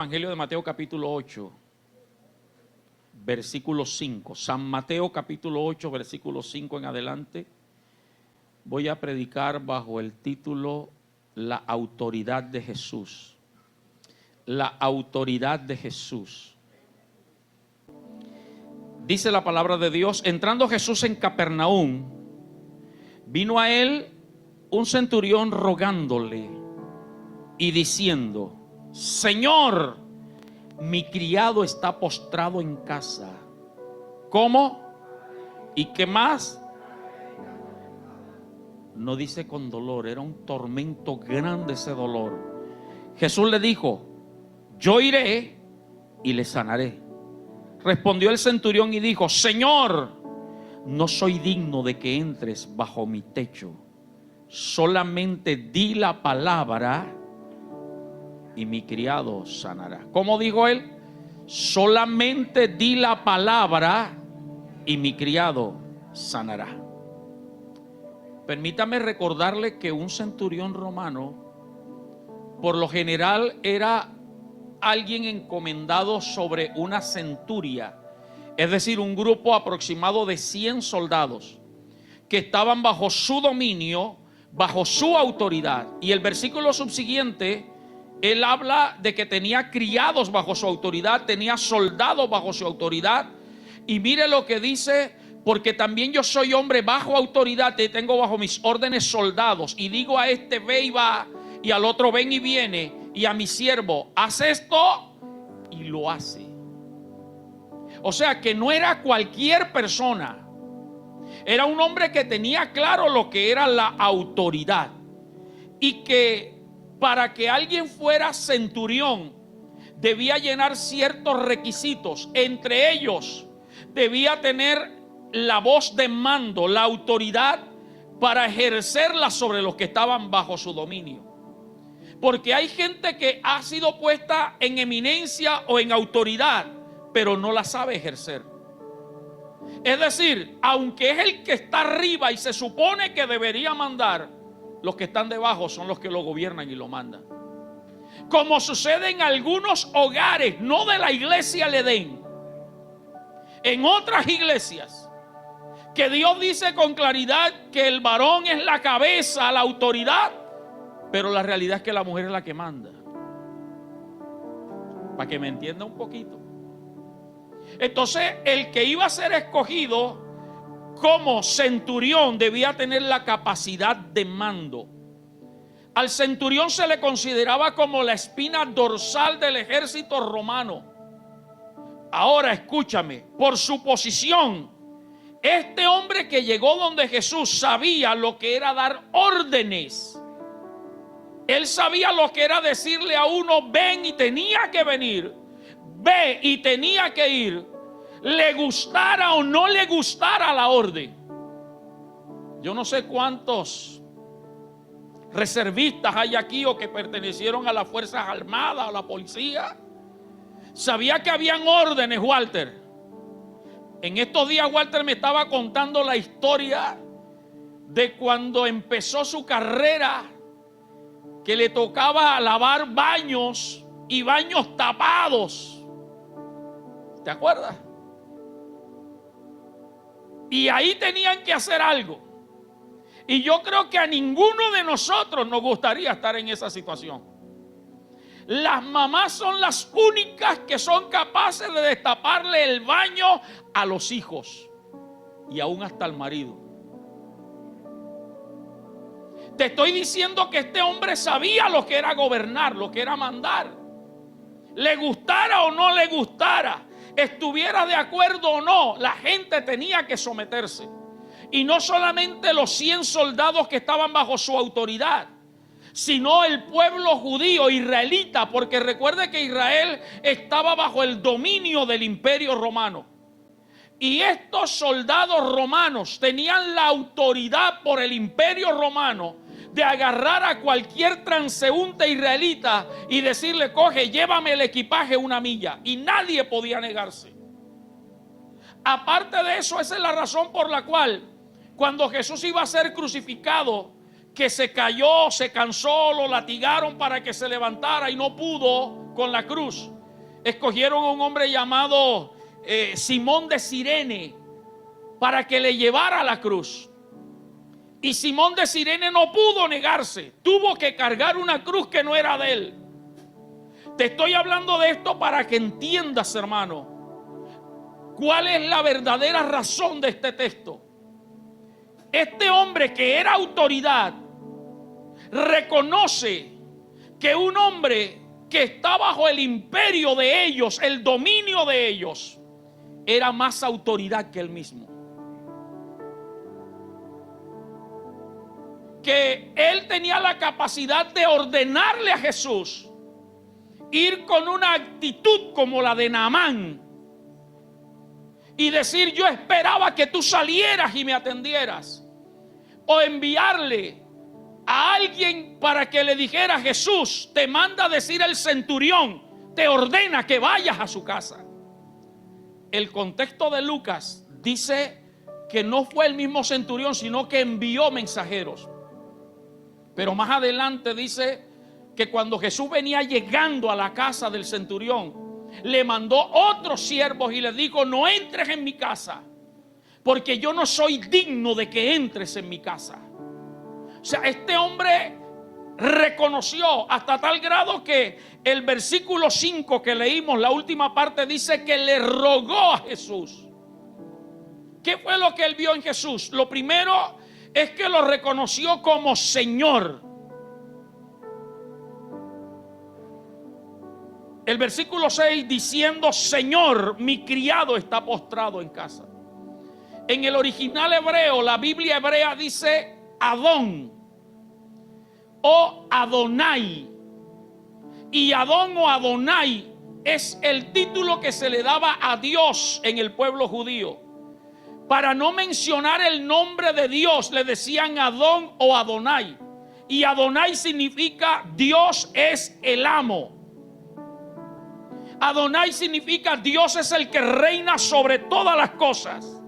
Evangelio de Mateo capítulo 8, versículo 5. San Mateo capítulo 8, versículo 5 en adelante. Voy a predicar bajo el título La autoridad de Jesús. La autoridad de Jesús. Dice la palabra de Dios: entrando Jesús en Capernaum, vino a él un centurión rogándole y diciendo: Señor, mi criado está postrado en casa. ¿Cómo? ¿Y qué más? No dice con dolor, era un tormento grande ese dolor. Jesús le dijo: yo iré y le sanaré. Respondió el centurión y dijo: Señor, no soy digno de que entres bajo mi techo. Solamente di la palabra y mi criado sanará. ¿Cómo dijo él? Solamente di la palabra y mi criado sanará. Permítame recordarle que un centurión romano, por lo general, era alguien encomendado sobre una centuria, es decir, un grupo aproximado de 100 soldados que estaban bajo su dominio, bajo su autoridad. Y el versículo subsiguiente, él habla de que tenía criados bajo su autoridad, tenía soldados bajo su autoridad. Y mire lo que dice: porque también yo soy hombre bajo autoridad y tengo bajo mis órdenes soldados. Y digo a este: ve y va, y al otro: ven y viene, y a mi siervo: haz esto, y lo hace. O sea que no era cualquier persona. Era un hombre que tenía claro lo que era la autoridad. Y que para que alguien fuera centurión debía llenar ciertos requisitos. Entre ellos, debía tener la voz de mando, la autoridad para ejercerla sobre los que estaban bajo su dominio. Porque hay gente que ha sido puesta en eminencia o en autoridad, pero no la sabe ejercer. Es decir, aunque es el que está arriba y se supone que debería mandar, los que están debajo son los que lo gobiernan y lo mandan. Como sucede en algunos hogares, no de la iglesia Edén, en otras iglesias, que Dios dice con claridad que el varón es la cabeza, la autoridad, pero la realidad es que la mujer es la que manda. Para que me entienda un poquito. Entonces, el que iba a ser escogido como centurión debía tener la capacidad de mando. Al centurión se le consideraba como la espina dorsal del ejército romano. Ahora escúchame, por su posición, este hombre que llegó donde Jesús sabía lo que era dar órdenes. Él sabía lo que era decirle a uno: ven, y tenía que venir. Ve, y tenía que ir. Le gustara o no le gustara la orden. Yo no sé cuántos reservistas hay aquí o que pertenecieron a las Fuerzas Armadas, a la policía. Sabía que habían órdenes, Walter. En estos días Walter me estaba contando la historia de cuando empezó su carrera, que le tocaba lavar baños y baños tapados. ¿Te acuerdas? Y ahí tenían que hacer algo. Y yo creo que a ninguno de nosotros nos gustaría estar en esa situación. Las mamás son las únicas que son capaces de destaparle el baño a los hijos y aún hasta al marido. Te estoy diciendo que este hombre sabía lo que era gobernar, lo que era mandar. Le gustara o no le gustara, estuviera de acuerdo o no, la gente tenía que someterse. Y no solamente los 100 soldados que estaban bajo su autoridad, sino el pueblo judío, israelita, porque recuerde que Israel estaba bajo el dominio del imperio romano. Y estos soldados romanos tenían la autoridad por el imperio romano de agarrar a cualquier transeúnte israelita y decirle: coge, llévame el equipaje una milla. Y nadie podía negarse. Aparte de eso, esa es la razón por la cual cuando Jesús iba a ser crucificado, que se cayó, se cansó, lo latigaron para que se levantara y no pudo, con la cruz. Escogieron a un hombre llamado Simón de Cirene para que le llevara a la cruz. Y Simón de Cirene no pudo negarse. Tuvo que cargar una cruz que no era de él. Te estoy hablando de esto para que entiendas, hermano, cuál es la verdadera razón de este texto. Este hombre que era autoridad reconoce que un hombre que está bajo el imperio de ellos, el dominio de ellos, era más autoridad que él mismo. Que él tenía la capacidad de ordenarle a Jesús ir con una actitud como la de Naamán y decir: yo esperaba que tú salieras y me atendieras, o enviarle a alguien para que le dijera: Jesús te manda a decir el centurión, te ordena que vayas a su casa. El contexto de Lucas dice que no fue el mismo centurión, sino que envió mensajeros. Pero más adelante dice que cuando Jesús venía llegando a la casa del centurión, le mandó otros siervos y le dijo: no entres en mi casa, porque yo no soy digno de que entres en mi casa. O sea, este hombre reconoció hasta tal grado que el versículo 5 que leímos, la última parte, dice que le rogó a Jesús. ¿Qué fue lo que él vio en Jesús? Lo primero es que lo reconoció como Señor. El versículo 6 diciendo: Señor, mi criado está postrado en casa. En el original hebreo, la Biblia hebrea dice Adón o Adonai. Y Adón o Adonai es el título que se le daba a Dios en el pueblo judío. Para no mencionar el nombre de Dios, le decían Adón o Adonai. Y Adonai significa Dios es el amo. Adonai significa Dios es el que reina sobre todas las cosas.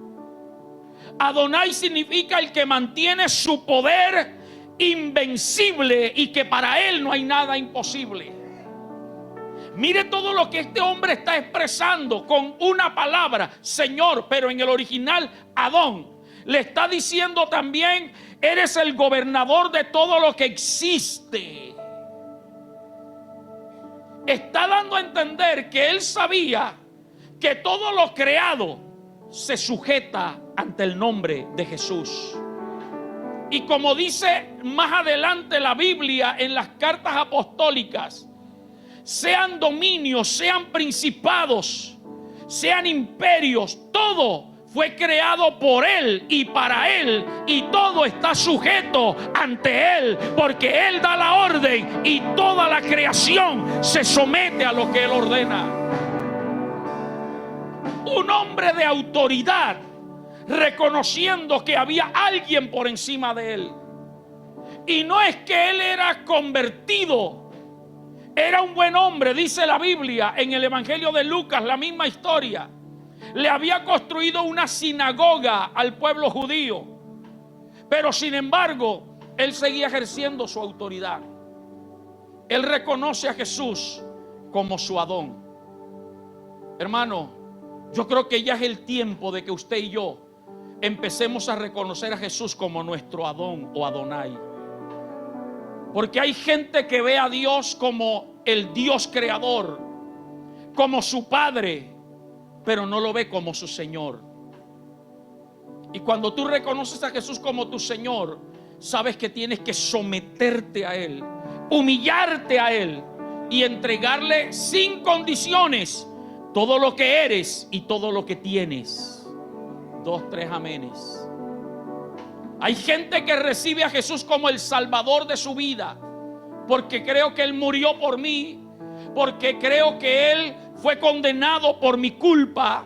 Adonai significa el que mantiene su poder invencible y que para él no hay nada imposible. Mire todo lo que este hombre está expresando con una palabra, Señor, pero en el original Adón. Le está diciendo también: eres el gobernador de todo lo que existe. Está dando a entender que él sabía que todo lo creado se sujeta ante el nombre de Jesús. Y como dice más adelante la Biblia en las cartas apostólicas, sean dominios, sean principados, sean imperios, todo fue creado por Él y para Él, y todo está sujeto ante Él, porque Él da la orden y toda la creación se somete a lo que Él ordena. Un hombre de autoridad, reconociendo que había alguien por encima de él. Y no es que él era convertido, era un buen hombre, dice la Biblia en el Evangelio de Lucas, la misma historia. Le había construido una sinagoga al pueblo judío, pero sin embargo él seguía ejerciendo su autoridad. Él reconoce a Jesús como su Adón. Hermano, yo creo que ya es el tiempo de que usted y yo empecemos a reconocer a Jesús como nuestro Adón o Adonai. Porque hay gente que ve a Dios como el Dios creador, como su Padre, pero no lo ve como su Señor. Y cuando tú reconoces a Jesús como tu Señor, sabes que tienes que someterte a Él, humillarte a Él y entregarle sin condiciones todo lo que eres y todo lo que tienes. 2, 3 amenes. Hay gente que recibe a Jesús como el Salvador de su vida, porque creo que Él murió por mí, porque creo que Él fue condenado por mi culpa,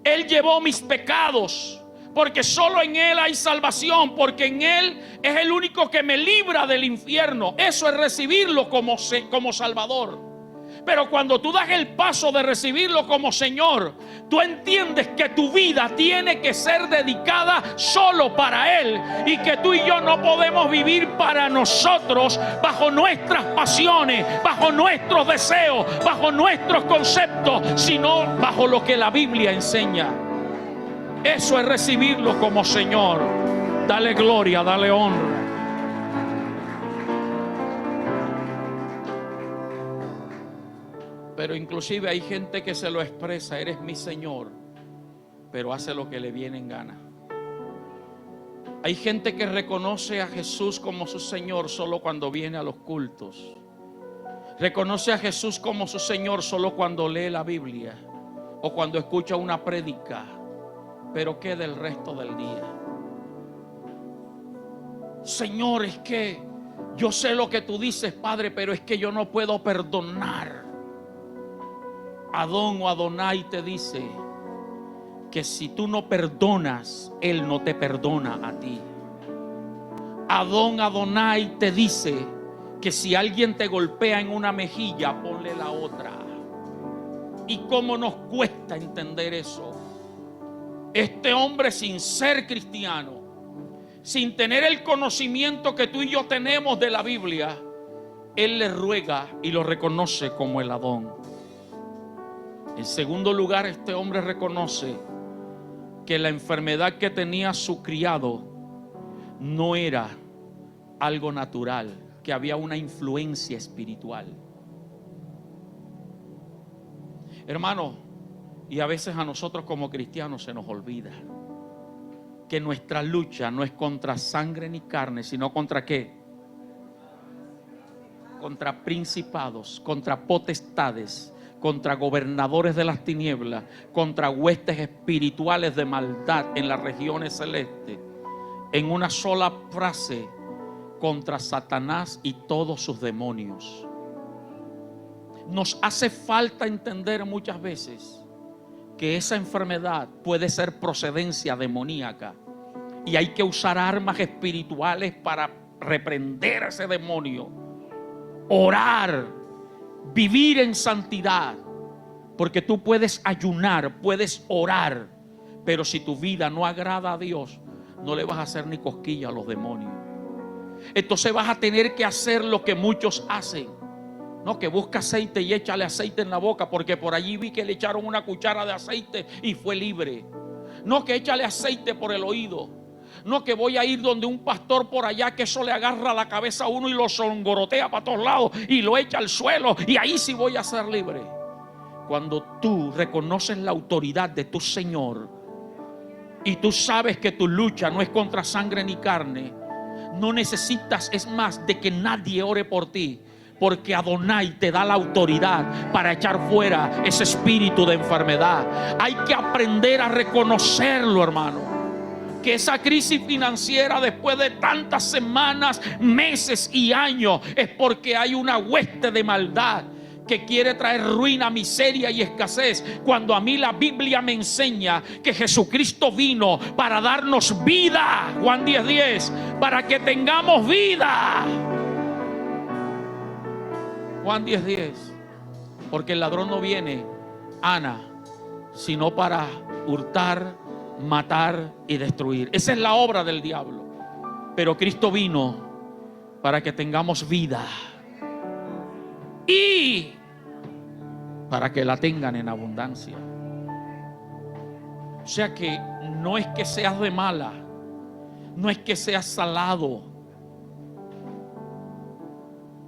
Él llevó mis pecados, porque solo en Él hay salvación, porque en Él es el único que me libra del infierno. Eso es recibirlo como Salvador. Pero cuando tú das el paso de recibirlo como Señor, tú entiendes que tu vida tiene que ser dedicada solo para Él, y que tú y yo no podemos vivir para nosotros, bajo nuestras pasiones, bajo nuestros deseos, bajo nuestros conceptos, sino bajo lo que la Biblia enseña. Eso es recibirlo como Señor. Dale gloria, dale honra. Pero inclusive hay gente que se lo expresa: eres mi Señor, pero hace lo que le viene en gana. Hay gente que reconoce a Jesús como su Señor solo cuando viene a los cultos. Reconoce a Jesús como su Señor solo cuando lee la Biblia o cuando escucha una prédica. Pero ¿qué del resto del día? Señor, es que yo sé lo que tú dices, Padre, pero es que yo no puedo perdonar. Adón o Adonai te dice que si tú no perdonas, Él no te perdona a ti. Adón Adonai te dice que si alguien te golpea en una mejilla, ponle la otra. ¿Y cómo nos cuesta entender eso? Este hombre, sin ser cristiano, sin tener el conocimiento que tú y yo tenemos de la Biblia, él le ruega y lo reconoce como el Adón. En segundo lugar, este hombre reconoce que la enfermedad que tenía su criado no era algo natural, que había una influencia espiritual. Hermano, y a veces a nosotros como cristianos se nos olvida que nuestra lucha no es contra sangre ni carne, sino contra ¿qué? Contra principados, contra potestades, contra gobernadores de las tinieblas, contra huestes espirituales de maldad en las regiones celestes. En una sola frase: contra Satanás y todos sus demonios. Nos hace falta entender muchas veces que esa enfermedad puede ser procedencia demoníaca, y hay que usar armas espirituales para reprender a ese demonio, orar, vivir en santidad, porque tú puedes ayunar, puedes orar, pero si tu vida no agrada a Dios, no le vas a hacer ni cosquilla a los demonios. Entonces vas a tener que hacer lo que muchos hacen. No, que busca aceite y échale aceite en la boca, porque por allí vi que le echaron una cuchara de aceite y fue libre. No, que échale aceite por el oído. No, que voy a ir donde un pastor por allá, que eso le agarra la cabeza a uno y lo zongorotea para todos lados y lo echa al suelo, y ahí sí voy a ser libre. Cuando tú reconoces la autoridad de tu Señor y tú sabes que tu lucha no es contra sangre ni carne, no necesitas, es más, de que nadie ore por ti, porque Adonai te da la autoridad para echar fuera ese espíritu de enfermedad. Hay que aprender a reconocerlo, hermano. Que esa crisis financiera, después de tantas semanas, meses y años, es porque hay una hueste de maldad que quiere traer ruina, miseria y escasez, cuando a mí la Biblia me enseña que Jesucristo vino para darnos vida. Juan 10:10, para que tengamos vida. Juan 10:10, porque el ladrón no viene, Ana, sino para hurtar, matar y destruir. Esa es la obra del diablo. Pero Cristo vino para que tengamos vida y para que la tengan en abundancia. O sea que no es que seas de mala, no es que seas salado.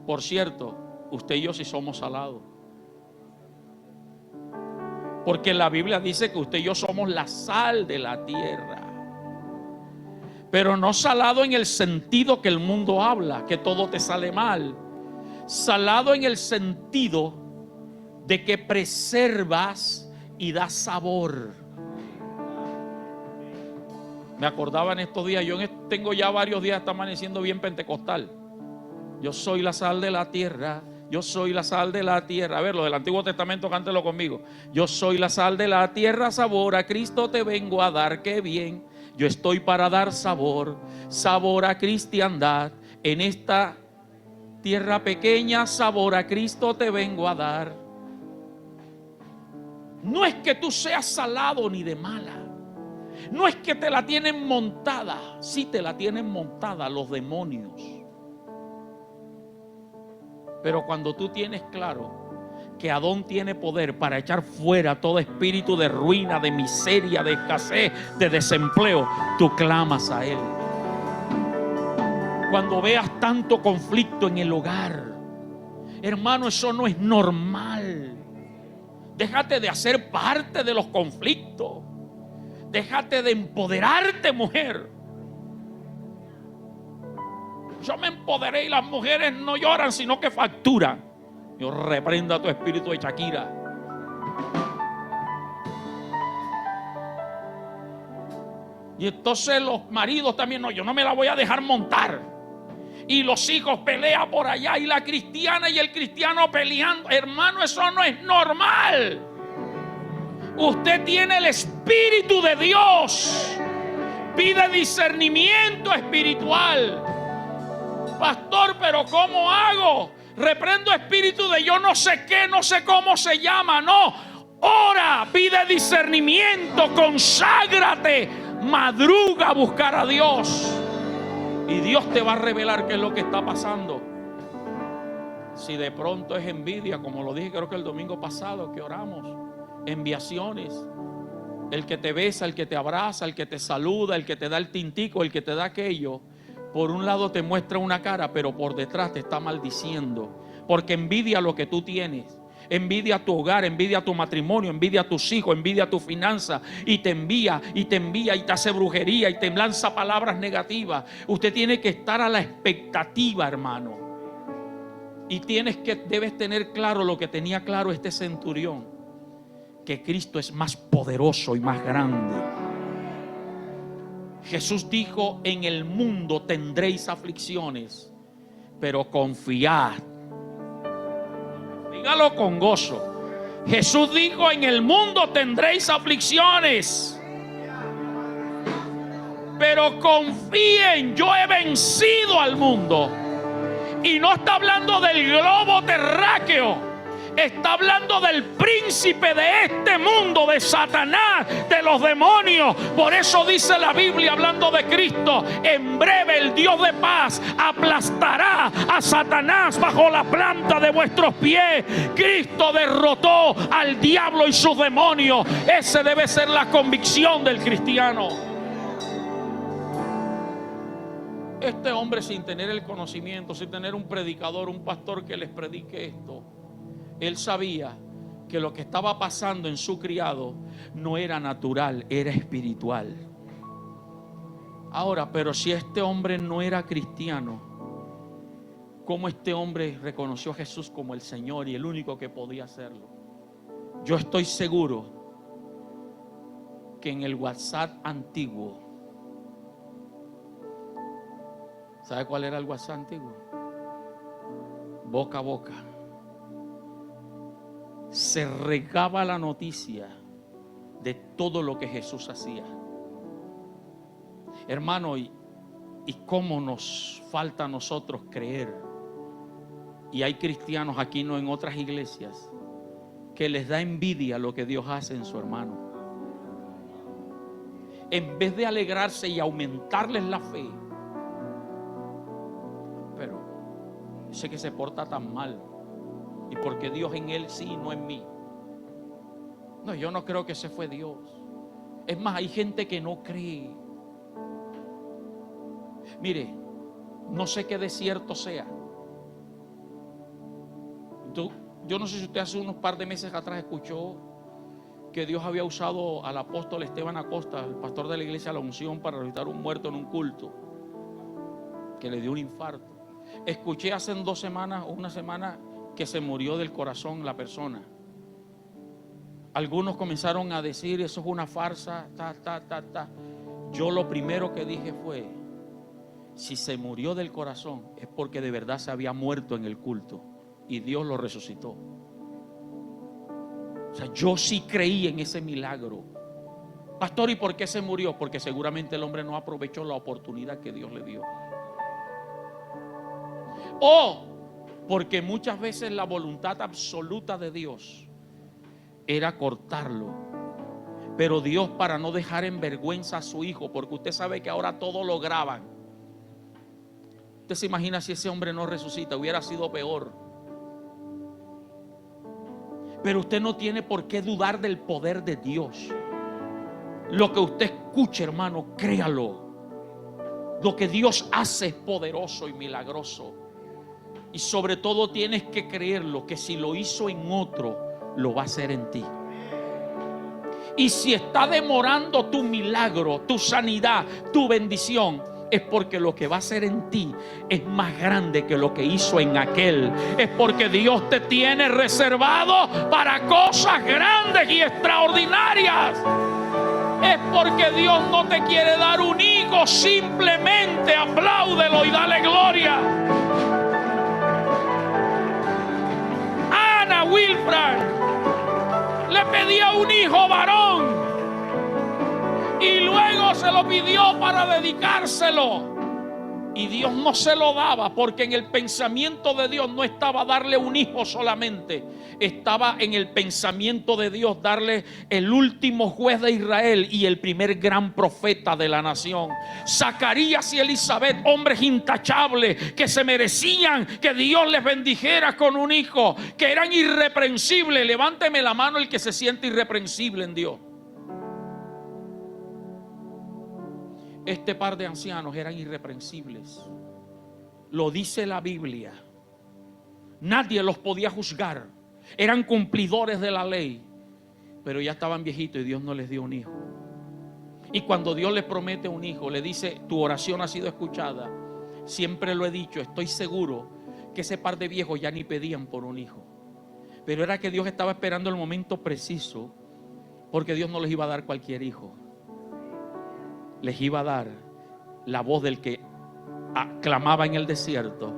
Por cierto, usted y yo sí somos salados, porque la Biblia dice que usted y yo somos la sal de la tierra. Pero no salado en el sentido que el mundo habla, que todo te sale mal. Salado en el sentido de que preservas y das sabor. Me acordaba en estos días, yo tengo ya varios días, está amaneciendo bien pentecostal. Yo soy la sal de la tierra. Yo soy la sal de la tierra. A ver, lo del Antiguo Testamento, cántelo conmigo. Yo soy la sal de la tierra, sabor a Cristo te vengo a dar. Qué bien, yo estoy para dar sabor, sabor a cristiandad. En esta tierra pequeña, sabor a Cristo te vengo a dar. No es que tú seas salado ni de mala. No es que te la tienen montada. Sí te la tienen montada los demonios. Pero cuando tú tienes claro que Adón tiene poder para echar fuera todo espíritu de ruina, de miseria, de escasez, de desempleo, tú clamas a Él. Cuando veas tanto conflicto en el hogar, hermano, eso no es normal. Déjate de hacer parte de los conflictos. Déjate de empoderarte, mujer. Yo me empoderé y las mujeres no lloran, sino que facturan. Yo reprenda tu espíritu de Shakira. Y entonces los maridos también, no, yo no me la voy a dejar montar. Y los hijos pelean por allá, y la cristiana y el cristiano peleando. Hermano, eso no es normal. Usted tiene el Espíritu de Dios. Pide discernimiento espiritual. Pastor, pero ¿cómo hago? Reprendo espíritu de yo no sé qué, no sé cómo se llama. No, ora, pide discernimiento, conságrate, madruga a buscar a Dios. Y Dios te va a revelar qué es lo que está pasando. Si de pronto es envidia, como lo dije creo que el domingo pasado que oramos, enviaciones, el que te besa, el que te abraza, el que te saluda, el que te da el tintico, el que te da aquello, por un lado te muestra una cara, pero por detrás te está maldiciendo, porque envidia lo que tú tienes. Envidia tu hogar, envidia tu matrimonio, envidia tus hijos, envidia tu finanza, y te envía y te hace brujería y te lanza palabras negativas. Usted tiene que estar a la expectativa, hermano, y debes tener claro lo que tenía claro este centurión, que Cristo es más poderoso y más grande. Jesús dijo: en el mundo tendréis aflicciones, pero confiad. Dígalo con gozo. Jesús dijo: en el mundo tendréis aflicciones, pero confíen, yo he vencido al mundo. Y no está hablando del globo terráqueo, está hablando del príncipe de este mundo, de Satanás, de los demonios. Por eso dice la Biblia, hablando de Cristo: en breve el Dios de paz aplastará a Satanás bajo la planta de vuestros pies. Cristo derrotó al diablo y sus demonios. Esa debe ser la convicción del cristiano. Este hombre, sin tener el conocimiento, sin tener un predicador, un pastor que les predique esto, él sabía que lo que estaba pasando en su criado no era natural, era espiritual. Ahora, pero si este hombre no era cristiano, ¿cómo este hombre reconoció a Jesús como el Señor y el único que podía hacerlo? Yo estoy seguro que en el WhatsApp antiguo, ¿sabe cuál era el WhatsApp antiguo? Boca a boca. Se regaba la noticia de todo lo que Jesús hacía. Hermano, y cómo nos falta a nosotros creer. Y hay cristianos aquí, no en otras iglesias, que les da envidia lo que Dios hace en su hermano. En vez de alegrarse y aumentarles la fe, pero sé que se porta tan mal, y porque Dios en él sí, no en mí. No, yo no creo que ese fue Dios. Es más, hay gente que no cree. Mire, no sé qué desierto sea. Yo no sé si usted hace unos par de meses atrás escuchó que Dios había usado al apóstol Esteban Acosta, el pastor de la iglesia La Unción, para resucitar un muerto en un culto que le dio un infarto. Escuché hace 2 semanas o una semana que se murió del corazón la persona. Algunos comenzaron a decir: eso es una farsa, Yo lo primero que dije fue: si se murió del corazón es porque de verdad se había muerto en el culto y Dios lo resucitó. O sea, yo sí creí en ese milagro. Pastor, ¿y por qué se murió? Porque seguramente el hombre no aprovechó la oportunidad que Dios le dio. O porque muchas veces la voluntad absoluta de Dios era cortarlo. Pero Dios, para no dejar en vergüenza a su hijo, porque usted sabe que ahora todo lo graban. Usted se imagina si ese hombre no resucita, hubiera sido peor. Pero usted no tiene por qué dudar del poder de Dios. Lo que usted escuche, hermano, créalo. Lo que Dios hace es poderoso y milagroso. Y sobre todo tienes que creerlo, que si lo hizo en otro, lo va a hacer en ti. Y si está demorando tu milagro, tu sanidad, tu bendición, es porque lo que va a hacer en ti es más grande que lo que hizo en aquel. Es porque Dios te tiene reservado para cosas grandes y extraordinarias. Es porque Dios no te quiere dar un hijo, simplemente apláudelo y dale gloria. Ana Wilfran le pedía un hijo varón y luego se lo pidió para dedicárselo. Y Dios no se lo daba, porque en el pensamiento de Dios no estaba darle un hijo solamente. Estaba en el pensamiento de Dios darle el último juez de Israel y el primer gran profeta de la nación. Zacarías y Elizabeth, hombres intachables que se merecían que Dios les bendijera con un hijo, que eran irreprensibles. Levánteme la mano el que se siente irreprensible en Dios. Este par de ancianos eran irreprensibles. Lo dice la Biblia. Nadie los podía juzgar. Eran cumplidores de la ley. Pero ya estaban viejitos y Dios no les dio un hijo. Y cuando Dios les promete un hijo, le dice: tu oración ha sido escuchada. Siempre lo he dicho, estoy seguro que ese par de viejos ya ni pedían por un hijo. Pero era que Dios estaba esperando el momento preciso, porque Dios no les iba a dar cualquier hijo. Les iba a dar la voz del que clamaba en el desierto,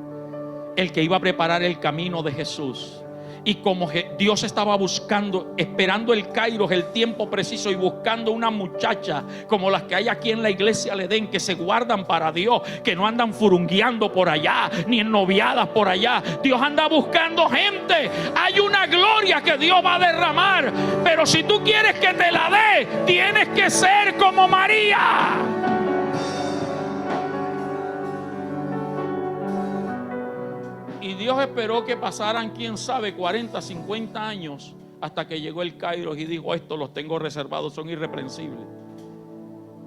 el que iba a preparar el camino de Jesús. Y como Dios estaba buscando, esperando el kairos, el tiempo preciso, y buscando una muchacha como las que hay aquí en la iglesia le den, que se guardan para Dios, que no andan furungueando por allá, ni ennoviadas por allá. Dios anda buscando gente. Hay una gloria que Dios va a derramar, pero si tú quieres que te la dé, tienes que ser como María. Y Dios esperó que pasaran, quién sabe, 40, 50 años, hasta que llegó el kairos y dijo: estos los tengo reservados, son irreprensibles.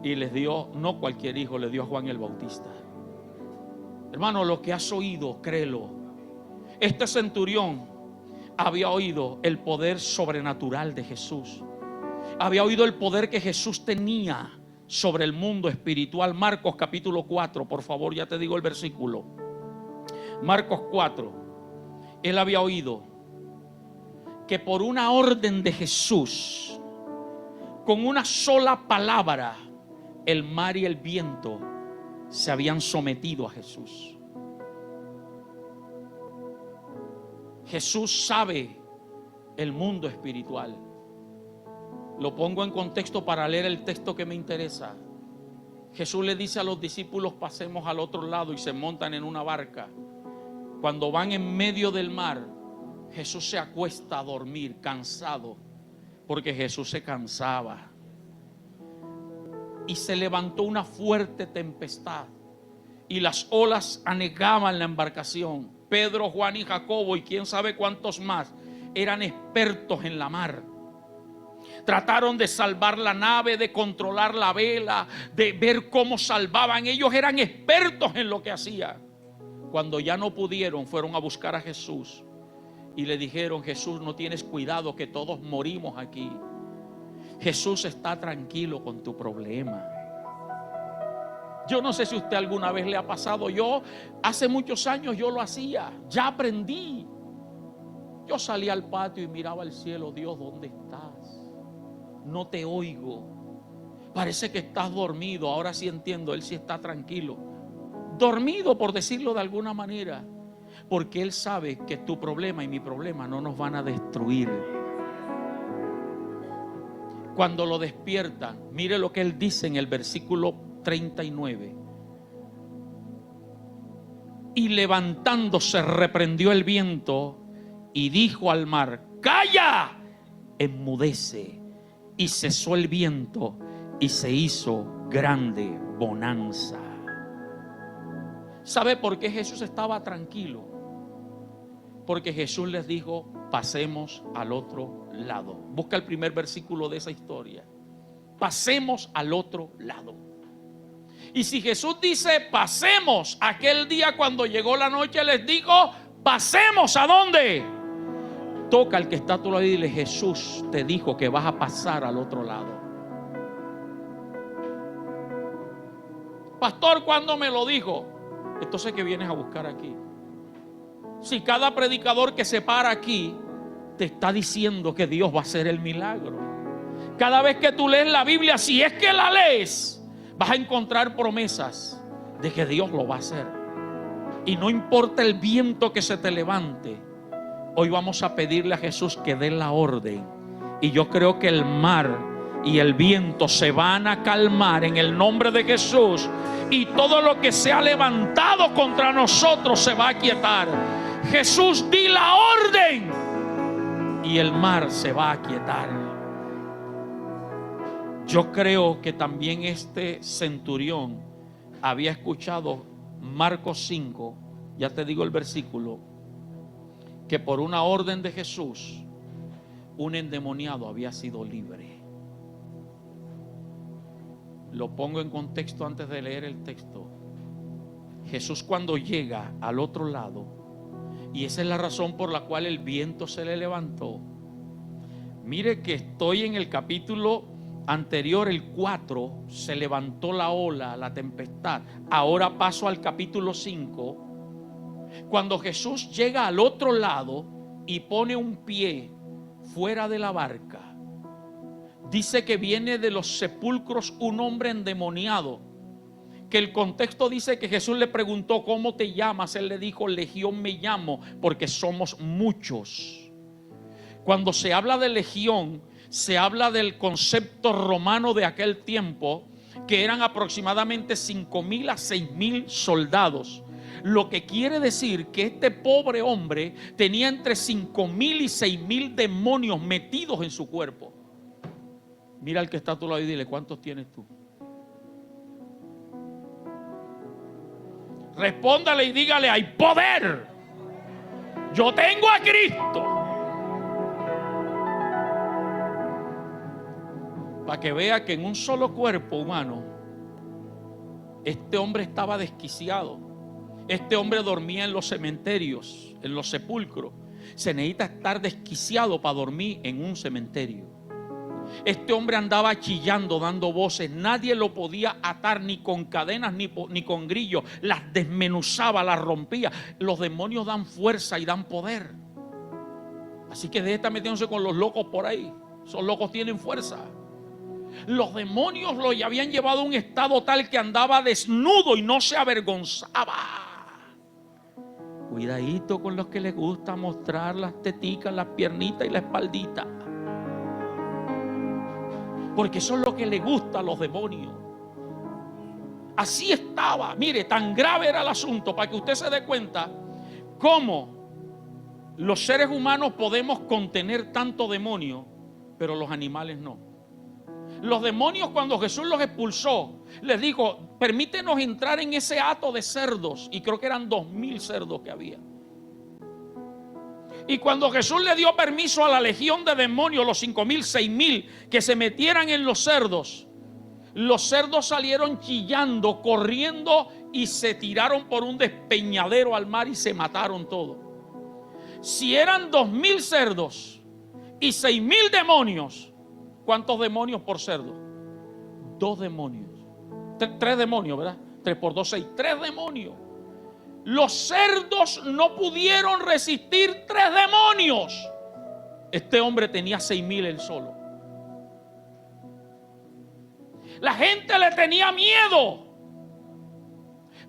Y les dio, no cualquier hijo, le dio a Juan el Bautista. Hermano, lo que has oído, créelo. Este centurión había oído el poder sobrenatural de Jesús. Había oído el poder que Jesús tenía sobre el mundo espiritual. Marcos capítulo 4, por favor, ya te digo el versículo. Marcos 4, él había oído que por una orden de Jesús, con una sola palabra, el mar y el viento se habían sometido a Jesús. Jesús sabe el mundo espiritual. Lo pongo en contexto para leer el texto que me interesa. Jesús le dice a los discípulos: pasemos al otro lado, y se montan en una barca. Cuando van en medio del mar, Jesús se acuesta a dormir, cansado, porque Jesús se cansaba. Y se levantó una fuerte tempestad, y las olas anegaban la embarcación. Pedro, Juan y Jacobo, y quién sabe cuántos más, eran expertos en la mar. Trataron de salvar la nave, de controlar la vela, de ver cómo salvaban. Ellos eran expertos en lo que hacían. Cuando ya no pudieron, fueron a buscar a Jesús y le dijeron: Jesús, no tienes cuidado que todos morimos aquí. Jesús está tranquilo con tu problema. Yo no sé si usted alguna vez le ha pasado. Yo hace muchos años yo lo hacía, ya aprendí. Yo salía al patio y miraba al cielo: Dios, ¿dónde estás? No te oigo. Parece que estás dormido. Ahora sí entiendo, Él sí está tranquilo. Dormido, por decirlo de alguna manera, porque Él sabe que tu problema y mi problema no nos van a destruir. Cuando lo despiertan, mire lo que Él dice en el versículo 39. Y levantándose reprendió el viento y dijo al mar: ¡calla! enmudece y cesó el viento y se hizo grande bonanza. ¿Sabe por qué Jesús estaba tranquilo? Porque Jesús les dijo: pasemos al otro lado. Busca el primer versículo de esa historia. Pasemos al otro lado. Y si Jesús dice pasemos, aquel día cuando llegó la noche les dijo: pasemos, ¿a dónde? Toca al que está a tu lado y dile: Jesús te dijo que vas a pasar al otro lado. Pastor, ¿cuándo me lo dijo? Entonces, ¿qué vienes a buscar aquí? Si cada predicador que se para aquí te está diciendo que Dios va a hacer el milagro. Cada vez que tú lees la Biblia, si es que la lees, vas a encontrar promesas de que Dios lo va a hacer. Y no importa el viento que se te levante, hoy vamos a pedirle a Jesús que dé la orden. Y yo creo que el mar y el viento se van a calmar en el nombre de Jesús. Y todo lo que se ha levantado contra nosotros se va a aquietar. Jesús, di la orden y el mar se va a aquietar. Yo creo que también este centurión había escuchado Marcos 5, ya te digo el versículo, que por una orden de Jesús un endemoniado había sido libre. Lo pongo en contexto antes de leer el texto. Jesús, cuando llega al otro lado, y esa es la razón por la cual el viento se le levantó. Mire que estoy en el capítulo anterior, el 4, se levantó la ola, la tempestad. Ahora paso al capítulo 5. Cuando Jesús llega al otro lado y pone un pie fuera de la barca, dice que viene de los sepulcros un hombre endemoniado, que el contexto dice que Jesús le preguntó: ¿cómo te llamas? Él le dijo: Legión me llamo, porque somos muchos. Cuando se habla de legión, se habla del concepto romano de aquel tiempo, que eran aproximadamente 5,000 a 6,000 soldados. Lo que quiere decir que este pobre hombre tenía entre 5,000 y 6,000 demonios metidos en su cuerpo. Mira al que está a tu lado y dile: ¿cuántos tienes tú? Respóndale y dígale: hay poder. Yo tengo a Cristo. Para que vea que en un solo cuerpo humano, este hombre estaba desquiciado. Este hombre dormía en los cementerios, en los sepulcros. Se necesita estar desquiciado para dormir en un cementerio. Este hombre andaba chillando, dando voces. Nadie lo podía atar ni con cadenas ni con grillos. Las desmenuzaba, las rompía. Los demonios dan fuerza y dan poder. Así que deje de estar metiéndose con los locos por ahí. Esos locos tienen fuerza. Los demonios lo habían llevado a un estado tal que andaba desnudo y no se avergonzaba. Cuidadito con los que les gusta mostrar las teticas, las piernitas y la espaldita, porque eso es lo que les gusta a los demonios. Así estaba. Mire, tan grave era el asunto, para que usted se dé cuenta cómo los seres humanos podemos contener tanto demonio, pero los animales no. Los demonios, cuando Jesús los expulsó, les dijo: permítenos entrar en ese hato de cerdos. Y creo que eran 2,000 cerdos que había. Y cuando Jesús le dio permiso a la legión de demonios, los 5,000, 6,000, que se metieran en los cerdos salieron chillando, corriendo, y se tiraron por un despeñadero al mar y se mataron todos. Si eran 2,000 cerdos y 6,000 demonios, ¿cuántos demonios por cerdo? 2 demonios. 3 demonios, ¿verdad? 3 por 2, 6. 3 demonios. Los cerdos no pudieron resistir 3 demonios. Este hombre tenía 6,000 él solo. La gente le tenía miedo.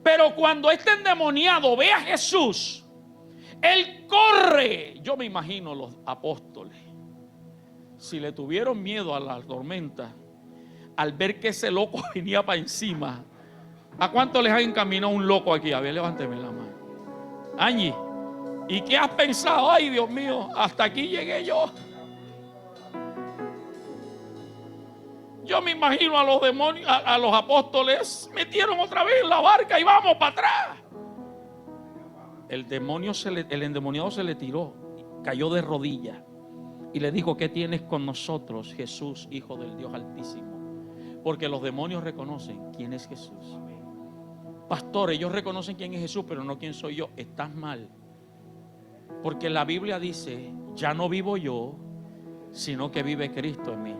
Pero cuando este endemoniado ve a Jesús, él corre. Yo me imagino los apóstoles, si le tuvieron miedo a la tormenta, al ver que ese loco venía para encima. ¿A cuánto les ha encaminado un loco aquí? A ver, levánteme la mano. Angie, ¿y qué has pensado? Ay, Dios mío, hasta aquí llegué yo. Yo me imagino a los demonios, a los apóstoles, metieron otra vez en la barca y vamos para atrás. El endemoniado se le tiró, cayó de rodillas y le dijo: ¿qué tienes con nosotros, Jesús, Hijo del Dios Altísimo? Porque los demonios reconocen quién es Jesús. Pastor, ellos reconocen quién es Jesús, pero no quién soy yo. Estás mal. Porque la Biblia dice: ya no vivo yo, sino que vive Cristo en mí.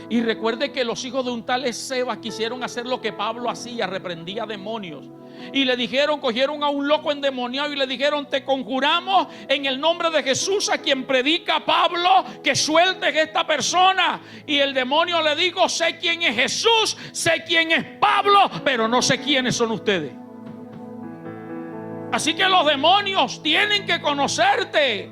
Y recuerde que los hijos de un tal Esceva quisieron hacer lo que Pablo hacía, reprendía demonios. Y le dijeron, cogieron a un loco endemoniado y le dijeron: te conjuramos en el nombre de Jesús, a quien predica Pablo, que sueltes esta persona. Y el demonio le dijo: sé quién es Jesús, sé quién es Pablo, pero no sé quiénes son ustedes. Así que los demonios tienen que conocerte.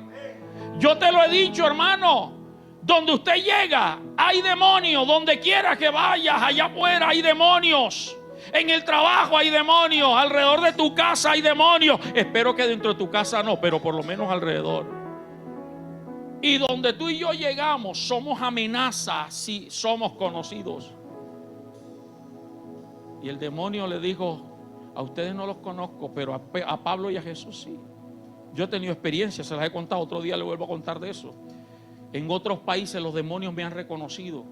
Yo te lo he dicho, hermano. Donde usted llega, hay demonios. Donde quiera que vayas, allá afuera hay demonios. En el trabajo hay demonios. Alrededor de tu casa hay demonios. Espero que dentro de tu casa no, pero por lo menos alrededor. Y donde tú y yo llegamos, somos amenaza si somos conocidos. Y el demonio le dijo: a ustedes no los conozco, pero a Pablo y a Jesús sí. Yo he tenido experiencia, se las he contado. Otro día le vuelvo a contar de eso. En otros países los demonios me han reconocido.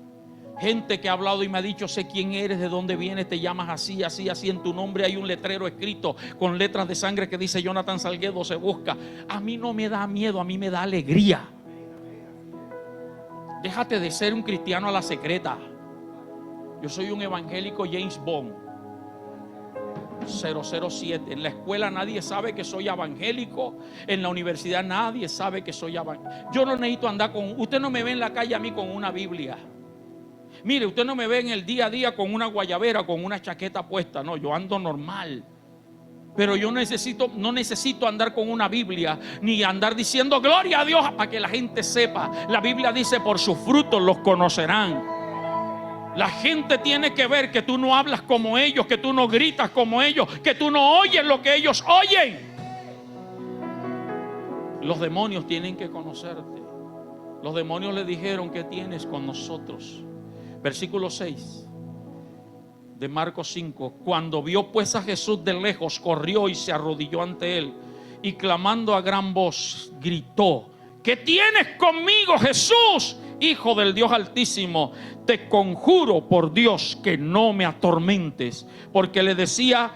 Gente que ha hablado y me ha dicho: sé quién eres, de dónde vienes, te llamas así, así, así. En tu nombre hay un letrero escrito con letras de sangre que dice: Jonathan Salguedo se busca. A mí no me da miedo, a mí me da alegría. Déjate de ser un cristiano a la secreta. Yo soy un evangélico James Bond 007. En la escuela nadie sabe que soy evangélico. En la universidad nadie sabe que soy evangélico. Yo no necesito andar con... Usted no me ve en la calle a mí con una Biblia. Mire, usted no me ve en el día a día con una guayabera, con una chaqueta puesta. No, yo ando normal. Pero yo no necesito andar con una Biblia, ni andar diciendo gloria a Dios para que la gente sepa. La Biblia dice: por sus frutos los conocerán. La gente tiene que ver que tú no hablas como ellos, que tú no gritas como ellos, que tú no oyes lo que ellos oyen. Los demonios tienen que conocerte. Los demonios le dijeron: ¿qué tienes con nosotros? Versículo 6 de Marcos 5. Cuando vio pues a Jesús de lejos, corrió y se arrodilló ante él, y clamando a gran voz gritó: ¿qué tienes conmigo, Jesús, Hijo del Dios Altísimo? Te conjuro por Dios que no me atormentes. Porque le decía: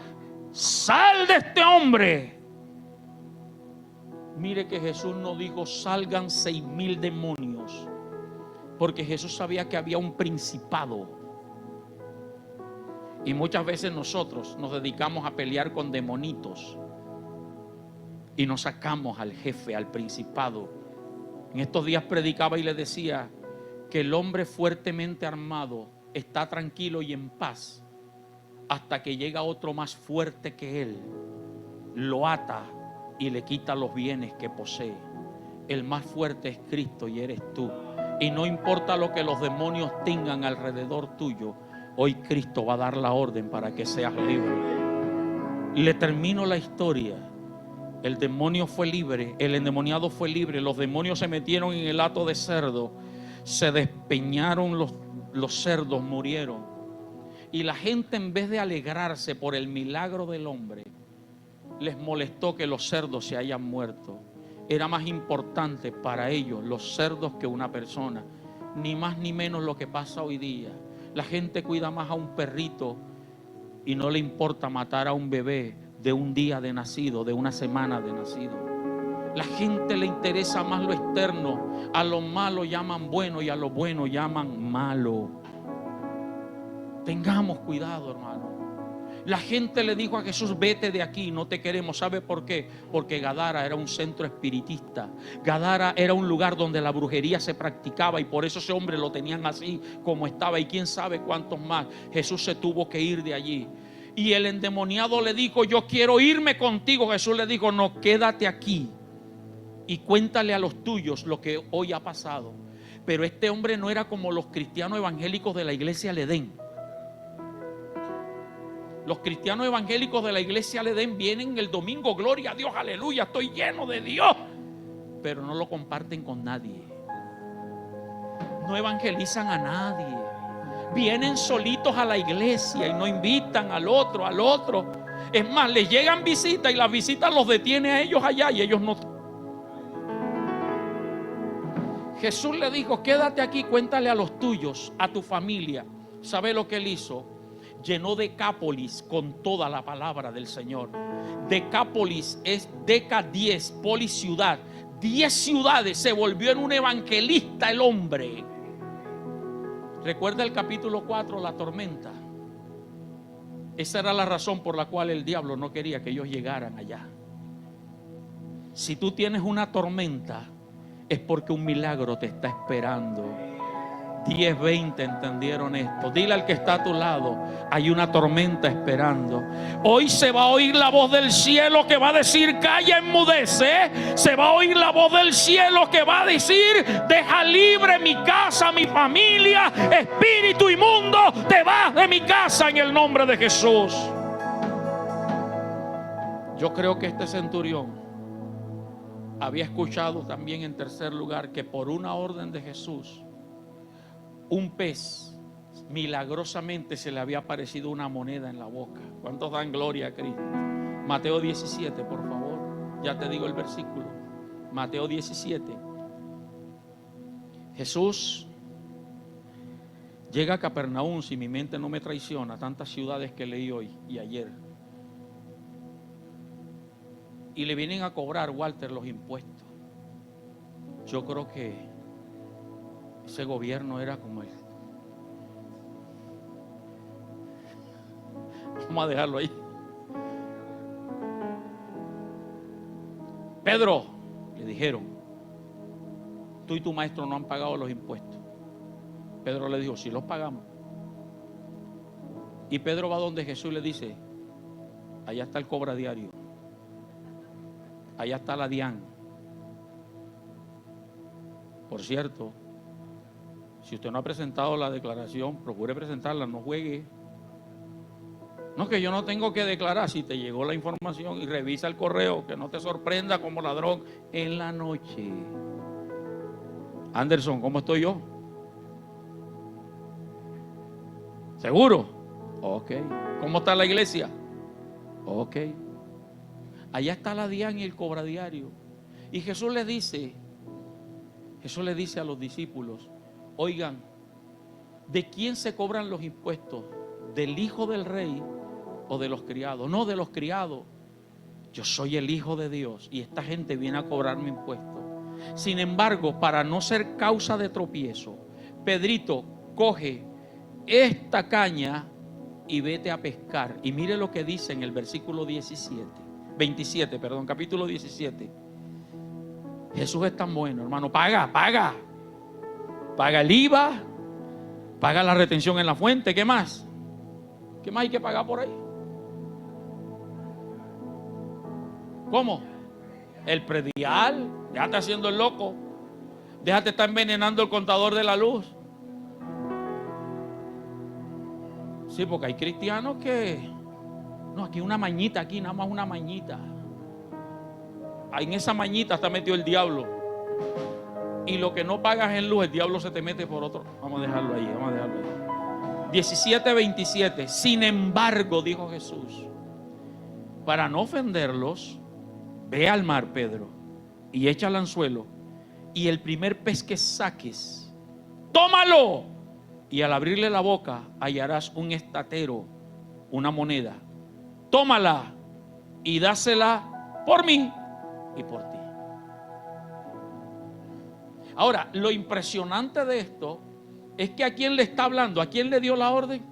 sal de este hombre. Mire que Jesús no dijo: salgan 6,000 demonios, porque Jesús sabía que había un principado. Y muchas veces nosotros nos dedicamos a pelear con demonitos y no sacamos al jefe, al principado. En estos días predicaba y le decía que el hombre fuertemente armado está tranquilo y en paz hasta que llega otro más fuerte que él, lo ata y le quita los bienes que posee. El más fuerte es Cristo y eres tú. Y no importa lo que los demonios tengan alrededor tuyo, hoy Cristo va a dar la orden para que seas libre. Le termino la historia. El demonio fue libre, el endemoniado fue libre. Los demonios se metieron en el hato de cerdo, se despeñaron los cerdos, murieron. Y la gente, en vez de alegrarse por el milagro del hombre, les molestó que los cerdos se hayan muerto. Era más importante para ellos los cerdos que una persona. Ni más ni menos lo que pasa hoy día. La gente cuida más a un perrito y no le importa matar a un bebé de un día de nacido, de una semana de nacido. La gente le interesa más lo externo. A lo malo llaman bueno y a lo bueno llaman malo. Tengamos cuidado, hermano. La gente le dijo a Jesús: vete de aquí, no te queremos. ¿Sabe por qué? Porque Gadara era un centro espiritista. Gadara era un lugar donde la brujería se practicaba, y por eso ese hombre lo tenían así como estaba, y quién sabe cuántos más. Jesús se tuvo que ir de allí. Y el endemoniado le dijo: yo quiero irme contigo. Jesús le dijo: no, quédate aquí y cuéntale a los tuyos lo que hoy ha pasado. Pero este hombre no era como los cristianos evangélicos de la iglesia El Edén. Los cristianos evangélicos de la iglesia El Edén vienen el domingo: gloria a Dios, aleluya, estoy lleno de Dios, pero no lo comparten con nadie. No evangelizan a nadie. vienen solitos a la iglesia y no invitan al otro, al otro. Es más, les llegan visitas y las visitas los detiene a ellos allá y ellos no. Jesús le dijo: quédate aquí, cuéntale a los tuyos, a tu familia. ¿Sabe lo que él hizo? Llenó Decápolis con toda la palabra del Señor. Decápolis es Deca 10, polis ciudad. 10 ciudades. Se volvió en un evangelista el hombre. Recuerda el capítulo 4, la tormenta. Esa era la razón por la cual el diablo no quería que ellos llegaran allá. Si tú tienes una tormenta, es porque un milagro te está esperando. 10, 20 entendieron esto. Dile al que está a tu lado: hay una tormenta esperando. Hoy se va a oír la voz del cielo que va a decir: calla, enmudece. Se va a oír la voz del cielo que va a decir: deja libre mi casa, mi familia. Espíritu inmundo, te vas de mi casa en el nombre de Jesús. Yo creo que este centurión había escuchado también, en tercer lugar, que por una orden de Jesús, un pez milagrosamente se le había aparecido una moneda en la boca. ¿Cuántos dan gloria a Cristo? Mateo 17, por favor. Ya te digo el versículo. Mateo 17. Jesús llega a Capernaum, si mi mente no me traiciona, tantas ciudades que leí hoy y ayer. Y le vienen a cobrar, Walter, los impuestos. Yo creo que ese gobierno era como él. Vamos a dejarlo ahí. Pedro, le dijeron: tú y tu maestro no han pagado los impuestos. Pedro le dijo: sí los pagamos. Y Pedro va donde Jesús le dice: allá está el cobra diario, allá está la DIAN. Por cierto, si usted no ha presentado la declaración, procure presentarla, no juegue. No, que yo no tengo que declarar. Si te llegó la información, y revisa el correo, que no te sorprenda como ladrón en la noche. Anderson, ¿cómo estoy yo? ¿Seguro? Ok. ¿Cómo está la iglesia? Ok. Allá está la DIAN y el cobradiario. Y Jesús le dice a los discípulos: oigan, ¿de quién se cobran los impuestos? ¿Del hijo del rey o de los criados? No, de los criados. Yo soy el hijo de Dios y esta gente viene a cobrarme impuestos. Sin embargo, para no ser causa de tropiezo, Pedrito, coge esta caña y vete a pescar. Y mire lo que dice en el versículo 27, capítulo 17. Jesús es tan bueno, hermano. Paga el IVA, paga la retención en la fuente. ¿Qué más? ¿Qué más hay que pagar por ahí? ¿Cómo? El predial. Déjate haciendo el loco. Déjate estar envenenando el contador de la luz. Sí, porque hay cristianos que... no, aquí una mañita, aquí nada más una mañita. Ahí en esa mañita está metido el diablo. Y lo que no pagas en luz, el diablo se te mete por otro. Vamos a dejarlo ahí. 17:27. Sin embargo, dijo Jesús, para no ofenderlos, ve al mar, Pedro, y echa el anzuelo, y el primer pez que saques, tómalo, y al abrirle la boca hallarás un estatero, una moneda. Tómala y dásela por mí y por ti. Ahora, lo impresionante de esto es que ¿a quién le está hablando? ¿A quién le dio la orden?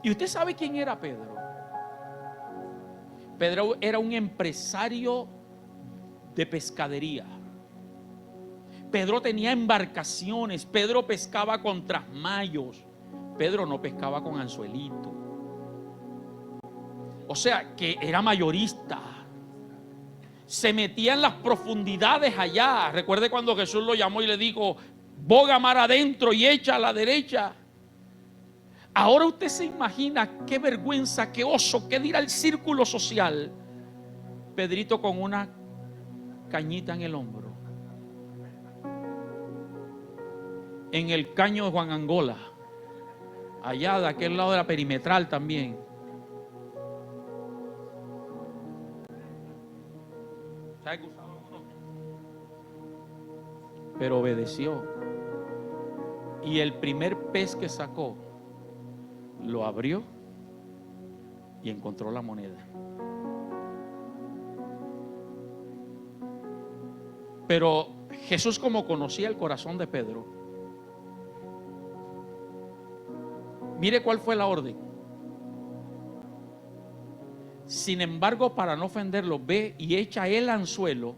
¿Y usted sabe quién era Pedro? Pedro era un empresario de pescadería. Pedro tenía embarcaciones. Pedro pescaba con trasmayos. Pedro no pescaba con anzuelito. O sea, que era mayorista. Se metía en las profundidades allá. Recuerde cuando Jesús lo llamó y le dijo: boga mar adentro y echa a la derecha. Ahora usted se imagina qué vergüenza, qué oso, qué dirá el círculo social. Pedrito con una cañita en el hombro, en el caño de Juan Angola, allá de aquel lado de la perimetral también. ¿Sabe que usaba uno? Pero obedeció. Y el primer pez que sacó, lo abrió y encontró la moneda. Pero Jesús, como conocía el corazón de Pedro, mire cuál fue la orden. Sin embargo, para no ofenderlo, ve y echa el anzuelo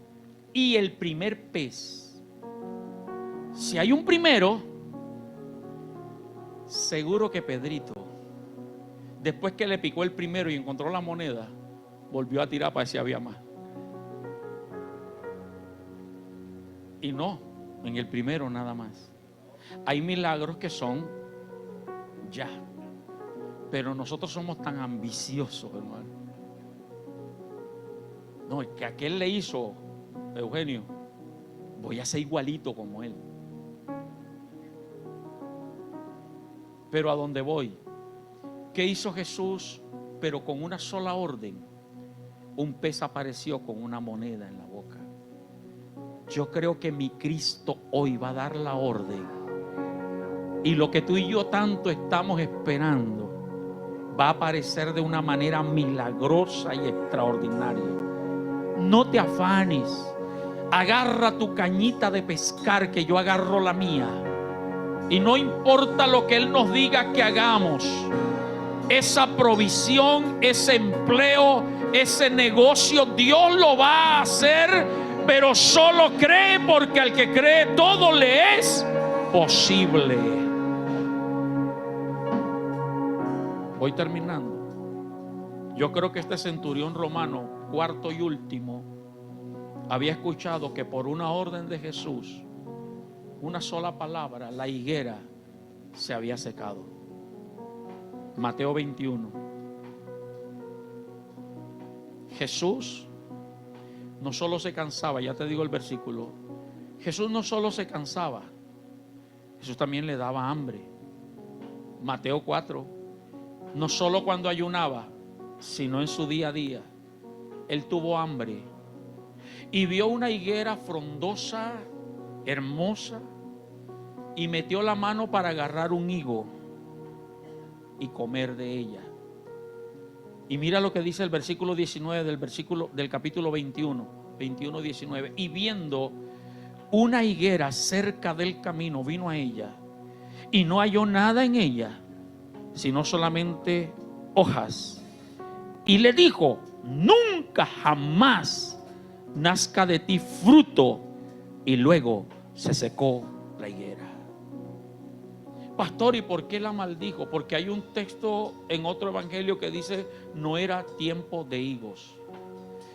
y el primer pez. Si hay un primero, seguro que Pedrito, después que le picó el primero y encontró la moneda, volvió a tirar para ver si había más. Y no, en el primero nada más. Hay milagros que son ya, pero nosotros somos tan ambiciosos, hermano. No, es que aquel le hizo, Eugenio, voy a ser igualito como él. Pero a dónde voy, ¿qué hizo Jesús? Pero con una sola orden, un pez apareció con una moneda en la boca. Yo creo que mi Cristo hoy va a dar la orden, y lo que tú y yo tanto estamos esperando va a aparecer de una manera milagrosa y extraordinaria. No te afanes, agarra tu cañita de pescar, que yo agarro la mía, y no importa lo que Él nos diga que hagamos, esa provisión, ese empleo, ese negocio, Dios lo va a hacer. Pero solo cree, porque al que cree todo le es posible. Voy terminando. Yo creo que este centurión romano, cuarto y último, había escuchado que por una orden de Jesús, una sola palabra, la higuera se había secado. Mateo 21. Jesús no solo se cansaba, ya te digo el versículo. Jesús no solo se cansaba, Jesús también le daba hambre. Mateo 4. No solo cuando ayunaba, sino en su día a día. Él tuvo hambre y vio una higuera frondosa, hermosa, y metió la mano para agarrar un higo y comer de ella. Y mira lo que dice el versículo 19 del capítulo 21, 19. Y viendo una higuera cerca del camino, vino a ella y no halló nada en ella, sino solamente hojas. Y le dijo: nunca jamás nazca de ti fruto. Y luego se secó la higuera. Pastor, ¿y por qué la maldijo? Porque hay un texto en otro evangelio que dice: no era tiempo de higos.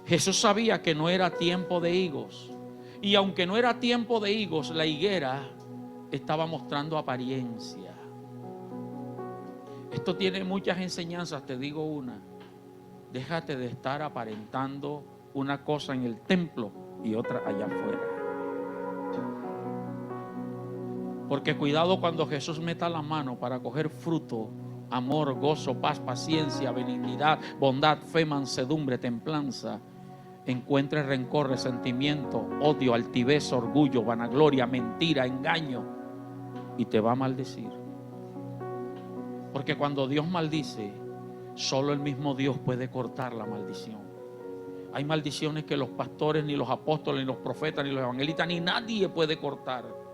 Jesús sabía que no era tiempo de higos, y aunque no era tiempo de higos, la higuera estaba mostrando apariencia. Esto tiene muchas enseñanzas, te digo una: déjate de estar aparentando una cosa en el templo y otra allá afuera. Porque cuidado cuando Jesús meta la mano para coger fruto, amor, gozo, paz, paciencia, benignidad, bondad, fe, mansedumbre, templanza, encuentre rencor, resentimiento, odio, altivez, orgullo, vanagloria, mentira, engaño, y te va a maldecir. Porque cuando Dios maldice, solo el mismo Dios puede cortar la maldición. Hay maldiciones que los pastores, ni los apóstoles, ni los profetas, ni los evangelistas, ni nadie puede cortar.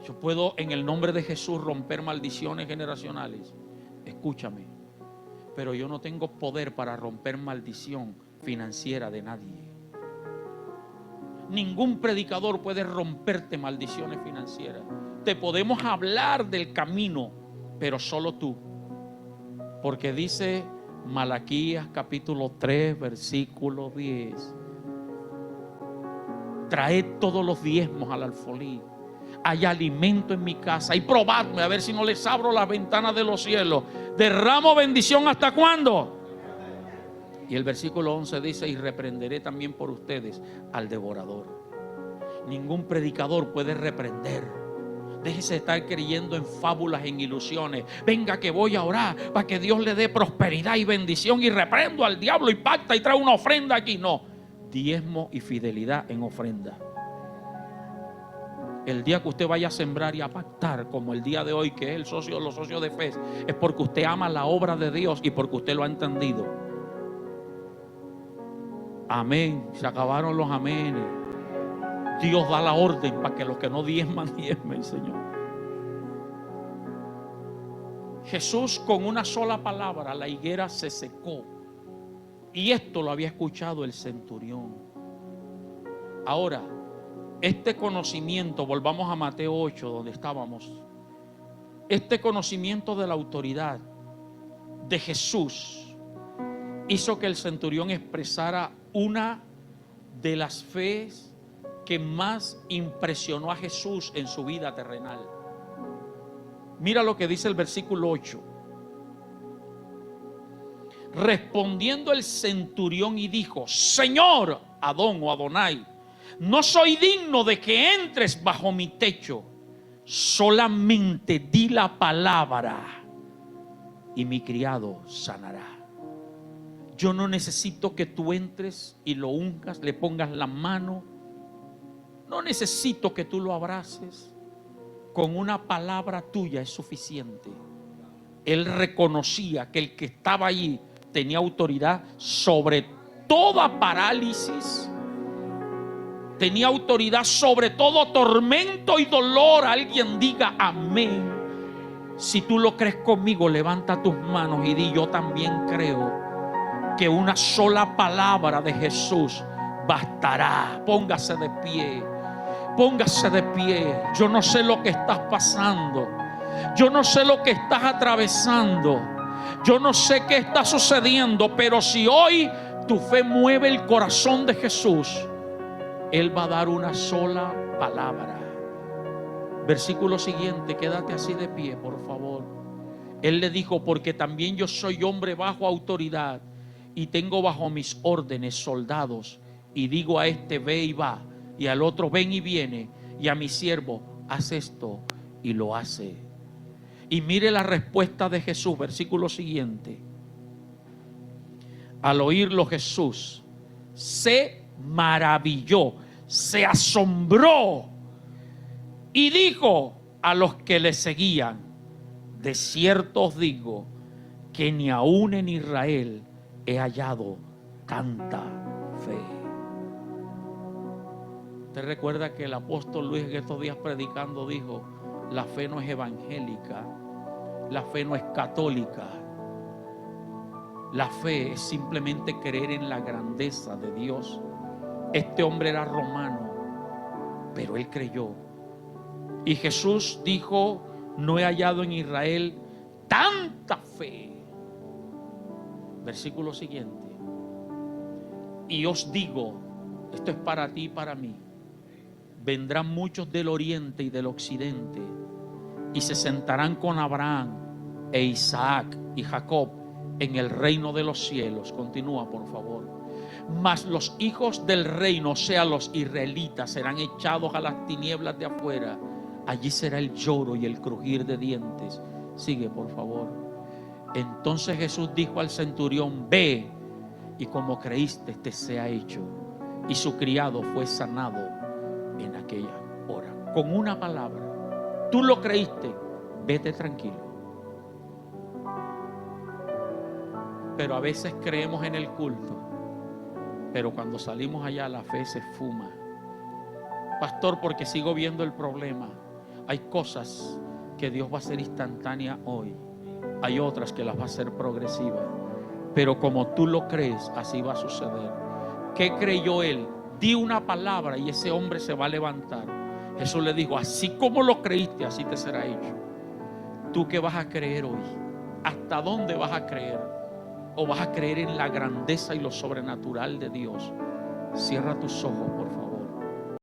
Yo puedo, en el nombre de Jesús, romper maldiciones generacionales. Escúchame, pero yo no tengo poder para romper maldición financiera de nadie. Ningún predicador puede romperte maldiciones financieras. Te podemos hablar del camino, pero solo tú. Porque dice Malaquías capítulo 3, versículo 10: traed todos los diezmos al alfolí. Hay alimento en mi casa, y probadme a ver si no les abro las ventanas de los cielos. Derramo bendición ¿hasta cuándo? Y el versículo 11 dice: y reprenderé también por ustedes al devorador. Ningún predicador puede reprender. Déjese de estar creyendo en fábulas, en ilusiones. Venga que voy a orar para que Dios le dé prosperidad y bendición y reprendo al diablo y pacta y trae una ofrenda aquí. No, diezmo y fidelidad en ofrenda. El día que usted vaya a sembrar y a pactar, como el día de hoy, que es el socio, los socios de fe, es porque usted ama la obra de Dios y porque usted lo ha entendido. Amén. Se acabaron los amenes. Dios da la orden para que los que no diezman, diezmen, Señor. Jesús, con una sola palabra, la higuera se secó. Y esto lo había escuchado el centurión. Ahora, este conocimiento, volvamos a Mateo 8, donde estábamos. Este conocimiento de la autoridad de Jesús hizo que el centurión expresara una de las fees que más impresionó a Jesús en su vida terrenal. Mira lo que dice el versículo 8. Respondiendo el centurión y dijo: Señor, Adón o Adonai, no soy digno de que entres bajo mi techo. Solamente di la palabra y mi criado sanará. Yo no necesito que tú entres y lo unjas, le pongas la mano. No necesito que tú lo abraces. Con una palabra tuya es suficiente. Él reconocía que el que estaba allí tenía autoridad sobre toda parálisis. Tenía autoridad sobre todo tormento y dolor. Alguien diga amén. Si tú lo crees conmigo, levanta tus manos y di: yo también creo que una sola palabra de Jesús bastará. Póngase de pie. Póngase de pie. Yo no sé lo que estás pasando. Yo no sé lo que estás atravesando. Yo no sé qué está sucediendo. Pero si hoy tu fe mueve el corazón de Jesús, Él va a dar una sola palabra. Versículo siguiente, quédate así de pie, por favor. Él le dijo: porque también yo soy hombre bajo autoridad y tengo bajo mis órdenes soldados, y digo a este: ve y va, y al otro: ven y viene, y a mi siervo: haz esto, y lo hace. Y mire la respuesta de Jesús, versículo siguiente. Al oírlo, Jesús se maravilló, se asombró y dijo a los que le seguían: de cierto os digo que ni aún en Israel he hallado tanta fe. ¿Usted recuerda que el apóstol Luis en estos días predicando dijo: la fe no es evangélica, la fe no es católica, la fe es simplemente creer en la grandeza de Dios? Este hombre era romano, pero él creyó. Y Jesús dijo: no he hallado en Israel tanta fe. Versículo siguiente. Y os digo, esto es para ti y para mí, vendrán muchos del oriente y del occidente y se sentarán con Abraham e Isaac y Jacob en el reino de los cielos. Continúa, por favor. Mas los hijos del reino, o sea, los israelitas, serán echados a las tinieblas de afuera. Allí será el lloro y el crujir de dientes. Sigue, por favor. Entonces Jesús dijo al centurión: ve, y como creíste te sea hecho. Y su criado fue sanado en aquella hora. Con una palabra, tú lo creíste, vete tranquilo. Pero a veces creemos en el culto, pero cuando salimos allá la fe se fuma. Pastor, porque sigo viendo el problema. Hay cosas que Dios va a hacer instantánea hoy, hay otras que las va a hacer progresivas, pero como tú lo crees, así va a suceder. ¿Qué creyó él? Di una palabra y ese hombre se va a levantar. Jesús le dijo: así como lo creíste, así te será hecho. ¿Tú qué vas a creer hoy? ¿Hasta dónde vas a creer? ¿O vas a creer en la grandeza y lo sobrenatural de Dios? Cierra tus ojos, por favor.